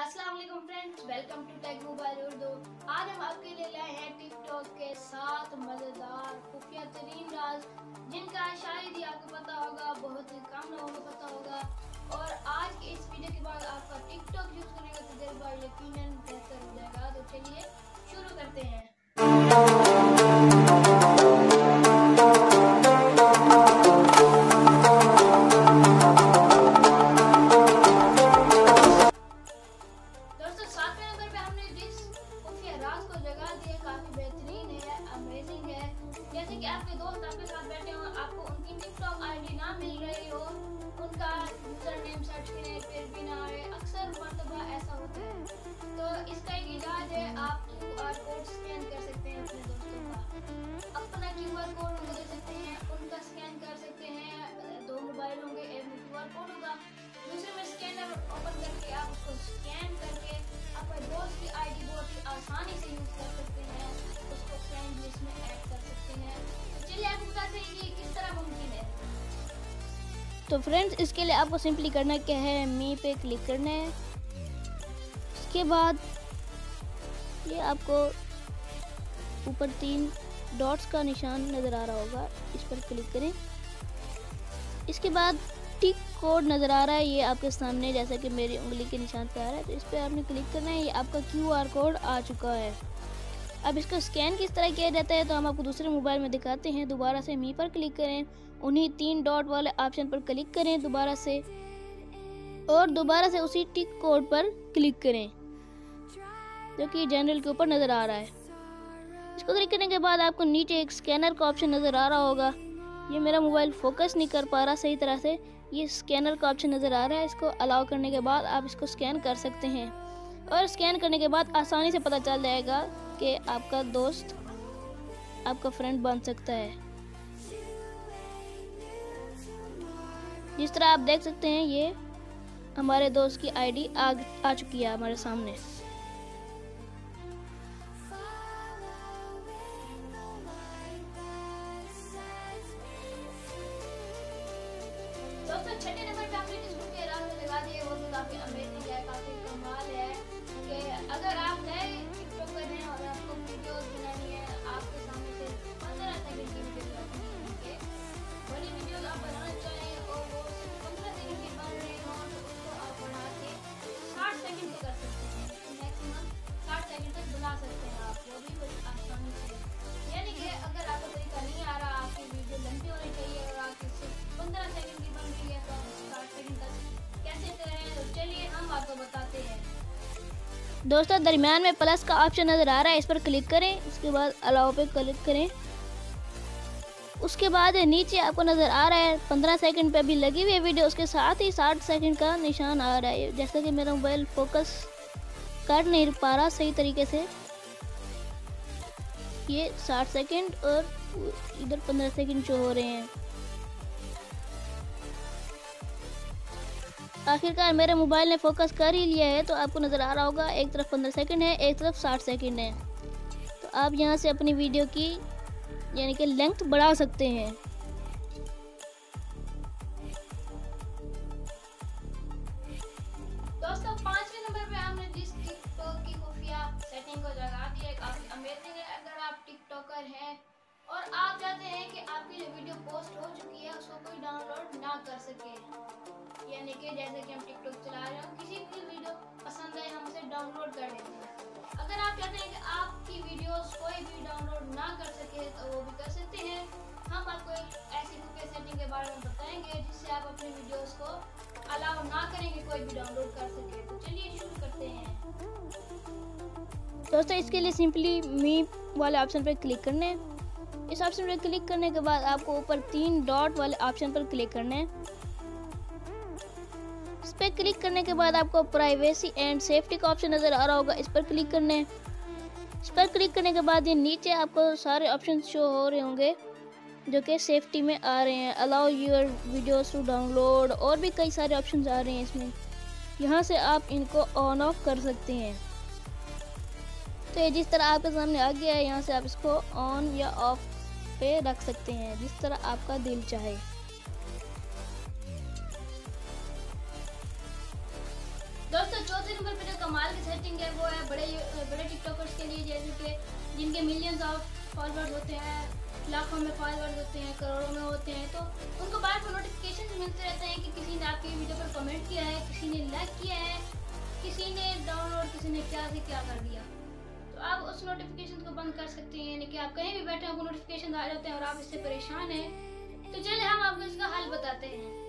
अस्सलाम वालेकुम friends, welcome to tech mobile Urdu. आज हम आपके लिए लाए हैं टिकटॉक के 7 मजेदार खुफिया तरीन राज, जिनका शायद ही आपको पता होगा, बहुत ही कम लोगों को पता होगा। और आज की इस वीडियो के बाद आपका टिकटॉक यूज करने का तजुर्बा यकीनन बेहतर हो जाएगा। तो चलिए शुरू करते हैं। काफी बेहतरीन है, अमेजिंग है। जैसे कि आपके दोस्त आपके साथ बैठे हो, आपको उनकी टिकटॉक आईडी ना मिल रही हो, उनका यूजर नेम सर्च करें फिर भी ना आए, अक्सर मर्तबा ऐसा होता है। तो इसका एक इलाज है, आप QR कोड स्कैन कर सकते हैं अपने दोस्तों का। अपना QR कोड उनको दे सकते हैं, उनका स्कैन कर सकते हैं। 2 मोबाइल होंगे, एक में QR कोड होगा, दूसरे में स्कैनर ओपन करके आप उसको स्कैन करके अपने दोस्त की आईडी बहुत ही आसानी से यूज कर सकते हैं, उसको फ्रेंड लिस्ट में ऐड कर सकते हैं। तो चलिए आपको बताते हैं कि किस तरह मुमकिन है। तो फ्रेंड्स, इसके लिए आपको सिंपली करना क्या है, मी पे क्लिक करना है। उसके बाद ये आपको ऊपर 3 डॉट्स का निशान नज़र आ रहा होगा, इस पर क्लिक करें। इसके बाद टिक कोड नज़र आ रहा है, ये आपके सामने जैसा कि मेरी उंगली के निशान पे आ रहा है, तो इस पर आपने क्लिक करना है। ये आपका QR कोड आ चुका है। अब इसको स्कैन किस तरह किया जाता है तो हम आपको दूसरे मोबाइल में दिखाते हैं। दोबारा से मी पर क्लिक करें, उन्हीं 3 डॉट वाले ऑप्शन पर क्लिक करें दोबारा से, और दोबारा से उसी टिक कोड पर क्लिक करें जो कि जनरल के ऊपर नज़र आ रहा है। इसको क्लिक करने के बाद आपको नीचे एक स्कैनर का ऑप्शन नज़र आ रहा होगा। ये मेरा मोबाइल फोकस नहीं कर पा रहा सही तरह से, ये स्कैनर का ऑप्शन नज़र आ रहा है। इसको अलाउ करने के बाद आप इसको स्कैन कर सकते हैं, और स्कैन करने के बाद आसानी से पता चल जाएगा कि आपका दोस्त आपका फ्रेंड बन सकता है। जिस तरह आप देख सकते हैं, ये हमारे दोस्त की आईडी आ चुकी है हमारे सामने। दोस्तों, छठे नंबर पे आपने जिस ग्रुप के राज में लगा दिए वो भी काफी अमेजिंग है, काफी कमाल है कि अगर आप नए टिकटॉकर हैं और आपको वीडियोस बनानी है, आपके सामने से 15 सेकंड की वीडियो बनानी है, बड़ी वीडियोस आप बनाना चाहें और वो 15 सेकंड की बन रही हो, तो उसको आप बढ़ा के 60 सेकंड तक कर सकते हैं। मैक्सिमम 60 सेकंड तक बना सकते हैं आप, वो भी बड़ी आसानी से। यानी कि अगर आपको तरीका नहीं आ रहा, आपकी वीडियो लंबी होनी चाहिए और आपकी सिर्फ 15 सेकंड की बन रही है, तो आप 60 सेकंड तक कैसे करें, तो चलिए हम आपको बताते हैं। दोस्तों, दरमियान में प्लस का ऑप्शन नज़र आ रहा है, इस पर क्लिक करें। उसके बाद अलाउ पे क्लिक करें। उसके बाद नीचे आपको नज़र आ रहा है 15 सेकंड पे अभी लगी हुई है वीडियो, उसके साथ ही 60 सेकंड का निशान आ रहा है। जैसा कि मेरा मोबाइल फोकस कर नहीं पा रहा सही तरीके से, ये 60 सेकंड और इधर 15 सेकंड शो हो रहे हैं। आखिरकार मेरे मोबाइल ने फोकस कर ही लिया है, तो आपको नज़र आ रहा होगा एक तरफ 15 सेकंड है, एक तरफ 60 सेकंड है। तो आप यहाँ से अपनी वीडियो की यानी कि लेंथ बढ़ा सकते हैं। दोस्तों, 5वें नंबर पे हमने जिस टिकटॉक की खुफिया सेटिंग को लगा दी है, काफी अमेजिंग है। अगर आप टिकटॉकर हैं और आप चाहते हैं कि आपकी जो वीडियो पोस्ट हो चुकी है उसको कोई डाउनलोड ना कर सके, यानी कि जैसे कि हम टिकटॉक चला रहे हो, किसी की वीडियो पसंद आए हम उसे डाउनलोड कर लेते हैं। अगर आप चाहते हैं कि आपकी वीडियोस कोई भी डाउनलोड ना कर सके तो वो भी कर सकते हैं। हम आपको एक ऐसी खुफिया सेटिंग के बारे में बताएंगे जिससे आप अपनी वीडियोस को अलाउ ना करेंगे कोई भी डाउनलोड कर सके। तो चलिए शुरू करते हैं। दोस्तों, इसके लिए सिंपली मी वाले ऑप्शन पर क्लिक करना है। इस ऑप्शन पर क्लिक करने के बाद आपको ऊपर 3 डॉट वाले ऑप्शन पर क्लिक करना है। इस पर क्लिक करने के बाद आपको प्राइवेसी एंड सेफ्टी का ऑप्शन नज़र आ रहा होगा, इस पर क्लिक करना है। इस पर क्लिक करने के बाद ये नीचे आपको सारे ऑप्शन शो हो रहे होंगे जो कि सेफ्टी में आ रहे हैं। Allow your videos to download, और भी कई सारे ऑप्शंस आ रहे हैं इसमें। यहाँ से आप इनको ऑन ऑफ कर सकते हैं। तो ये जिस तरह आपके सामने आ गया है, यहाँ से आप इसको ऑन या ऑफ पे रख सकते हैं जिस तरह आपका दिल चाहे। दोस्तों, चौथे नंबर पे जो सेटिंग है वो है बड़े टिकटॉकर्स के लिए, जैसे कि जिनके मिलियंस ऑफ फॉलोअर्स होते हैं, लाखों में फॉलोअर्स होते हैं, करोड़ों में होते हैं। तो उनको बार बार नोटिफिकेशन मिलते रहते हैं कि किसी ने आपकी वीडियो पर कमेंट किया है, किसी ने लाइक किया है, किसी ने डाउनलोड, किसी ने क्या से क्या कर दिया। तो आप उस नोटिफिकेशन को बंद कर सकते हैं, यानी कि आप कहीं भी बैठे आपको नोटिफिकेशन आ जाते हैं और आप इससे परेशान हैं। तो चलिए हम आपको इसका हल बताते हैं।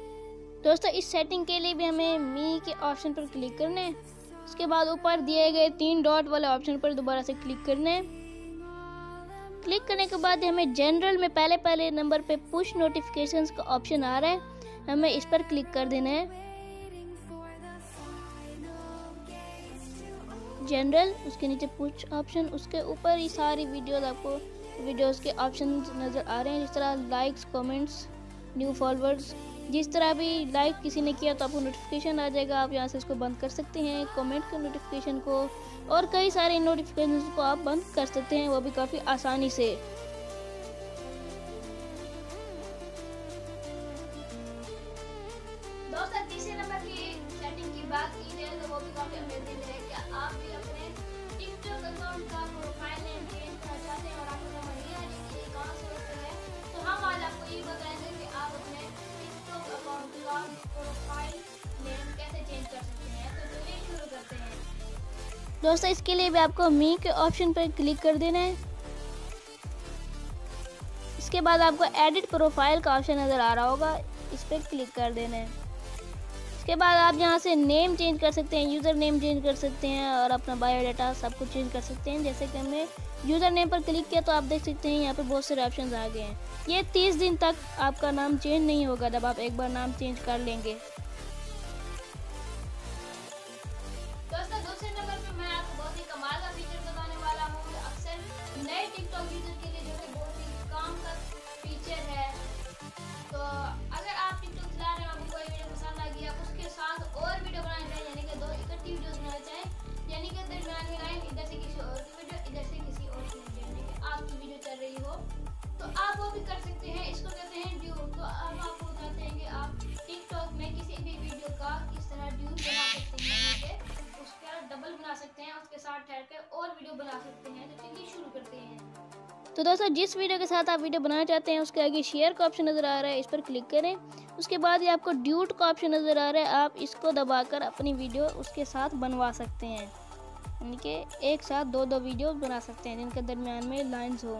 दोस्तों इस सेटिंग के लिए भी हमें मी के ऑप्शन पर क्लिक करना है। उसके बाद ऊपर दिए गए 3 डॉट वाले ऑप्शन पर दोबारा से क्लिक करना है। क्लिक करने के बाद हमें जनरल में पहले नंबर पे पुश नोटिफिकेशंस का ऑप्शन आ रहा है, हमें इस पर क्लिक कर देना है। जनरल, उसके नीचे पुश ऑप्शन, उसके ऊपर ही सारी वीडियोस के ऑप्शन नज़र आ रहे हैं, जिस तरह लाइक्स, कमेंट्स, न्यू फॉलोअर्स। जिस तरह भी लाइक किसी ने किया तो आपको नोटिफिकेशन आ जाएगा, आप यहाँ से इसको बंद कर सकते हैं, कमेंट के नोटिफिकेशन को, और कई सारे नोटिफिकेशन को आप बंद कर सकते हैं, वो भी काफ़ी आसानी से। दोस्तों तीसरे नंबर की सेटिंग की बात की जाए तो वो भी काफ़ी अमेजिंग है। क्या आप भी अपने टिकटॉक अकाउंट का प्रोफाइल नेम चेंज करना चाहते हैं और आपको समझ नहीं आ रही कि ये कहाँ से होता है, तो हम आज आपको ये बताएंगे कि आप अपने टिकटॉक अकाउंट का प्रोफाइल नेम कैसे चेंज कर सकते हैं। तो चलिए शुरू करते हैं। दोस्तों इसके लिए भी आपको मी के ऑप्शन पर क्लिक कर देना है। इसके बाद आपको एडिट प्रोफाइल का ऑप्शन नज़र आ रहा होगा, इस पर क्लिक कर देना है। इसके बाद आप यहाँ से नेम चेंज कर सकते हैं, यूज़र नेम चेंज कर सकते हैं और अपना बायोडाटा सब कुछ चेंज कर सकते हैं। जैसे कि हमने यूज़र नेम पर क्लिक किया तो आप देख सकते हैं यहाँ पर बहुत सारे ऑप्शन आ गए हैं। ये 30 दिन तक आपका नाम चेंज नहीं होगा जब आप एक बार नाम चेंज कर लेंगे। दोस्तों दूसरे नंबर पे मैं आपको बहुत ही कमाल का फीचर बताने वाला हूँ, अक्सर नए टिकटॉक यूजर के लिए जो कि बहुत ही काम का फीचर है। तो अगर आप टिकटॉक चला रहे हैं, आपको कोई वीडियो पसंद आ गया, उसके साथ और वीडियो बनाना चाहिए, यानी कि 2 इकट्ठी वीडियोस बनाना चाहिए, यानी कि दरमियान में लाइन इधर से किसी और की वीडियो, इधर से किसी और की वीडियो, यानी कि आपकी वीडियो चल रही हो, तो आप वो भी कर सकते हैं। इसको कहते हैं ड्यूट। तो अब आपको बताते हैं कि आप टिकटॉक में किसी भी वीडियो का किस तरह ड्यूट बना सकते हैं, यानी कि उसका डबल बना सकते हैं, उसके साथ ठहर कर और वीडियो बना सकते हैं। तो चलिए शुरू करते हैं। तो दोस्तों जिस वीडियो के साथ आप वीडियो बनाना चाहते हैं उसके आगे शेयर का ऑप्शन नज़र आ रहा है, इस पर क्लिक करें। उसके बाद ये आपको ड्यूट का ऑप्शन नज़र आ रहा है, आप इसको दबाकर अपनी वीडियो उसके साथ बनवा सकते हैं, यानी कि एक साथ 2 वीडियो बना सकते हैं जिनके दरमियान में लाइंस हो।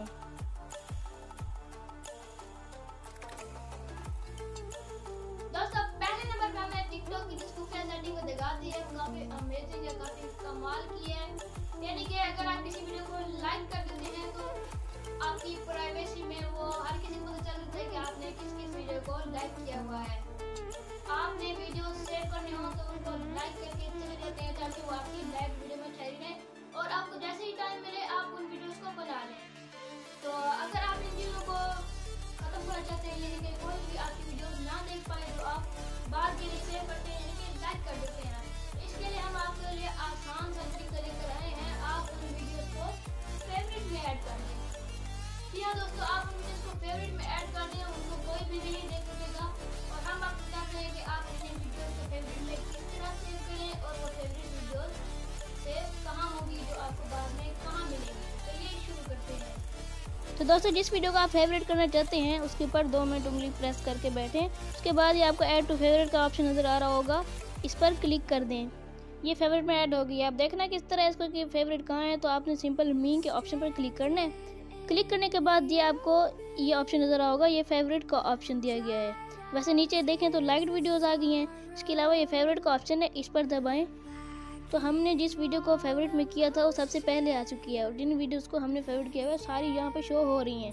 दोस्तों पहले नंबर पे हमें टिकटॉक की डिस्क्रिप्शन सेटिंग को दिखा दी है, काफी अमेजिंग है, काफी कमाल की है। यानी कि अगर आप किसी वीडियो को लाइक कर देते हैं तो आपकी प्राइवेसी में वो हर किसी को पता चल जाता है कि आपने किस वीडियो को लाइक किया हुआ है। आपने वीडियो सेव करने हो तो उनको लाइक करके चले जाते हैं ताकि वो आपकी लाइव वीडियो में ठहरी रहें और आपको जैसे ही टाइम मिले आप उन वीडियोस को बना लें। तो अगर आप इन चीज़ों को खत्म करना चाहते हैं, यानी कि कोई भी आपकी वीडियो ना देख पाए, तो आप बाद के लिए सेव करते हैं, यानी कि लाइक कर देते हैं। इसके लिए हम आपके लिए आसान सा तरीका लेकर आए हैं, आप उन वीडियोस को फेवरेट में ऐड कर दें। हाँ दोस्तों, आप उन वीडियोस को फेवरेट में ऐड कर दें, उनको कोई भी नहीं देख सकेगा। और हम आपको बताते हैं कि आप अपने वीडियोस को फेवरेट में किस तरह सेव करें और वो फेवरेट वीडियोस सेव कहाँ होगी, जो आपको बाद में कहाँ मिलेंगी। तो ये शुरू करते हैं। तो दोस्तों जिस वीडियो को आप फेवरेट करना चाहते हैं उसके ऊपर 2 मिनट उंगली प्रेस करके बैठें। उसके बाद ये आपको ऐड टू फेवरेट का ऑप्शन नज़र आ रहा होगा, इस पर क्लिक कर दें। ये फेवरेट में ऐड होगी। आप देखना किस तरह इसको कि फेवरेट कहाँ है, तो आपने सिंपल मी के ऑप्शन पर क्लिक करना है। क्लिक करने के बाद ये आपको ये ऑप्शन नज़र आ होगा, ये फेवरेट का ऑप्शन दिया गया है। वैसे नीचे देखें तो लाइक्ड वीडियोस आ गई हैं। इसके अलावा ये फेवरेट का ऑप्शन है, इस पर दबाएं तो हमने जिस वीडियो को फेवरेट में किया था वो सबसे पहले आ चुकी है, और जिन वीडियोस को हमने फेवरेट किया हुआ है सारी यहाँ पे शो हो रही हैं।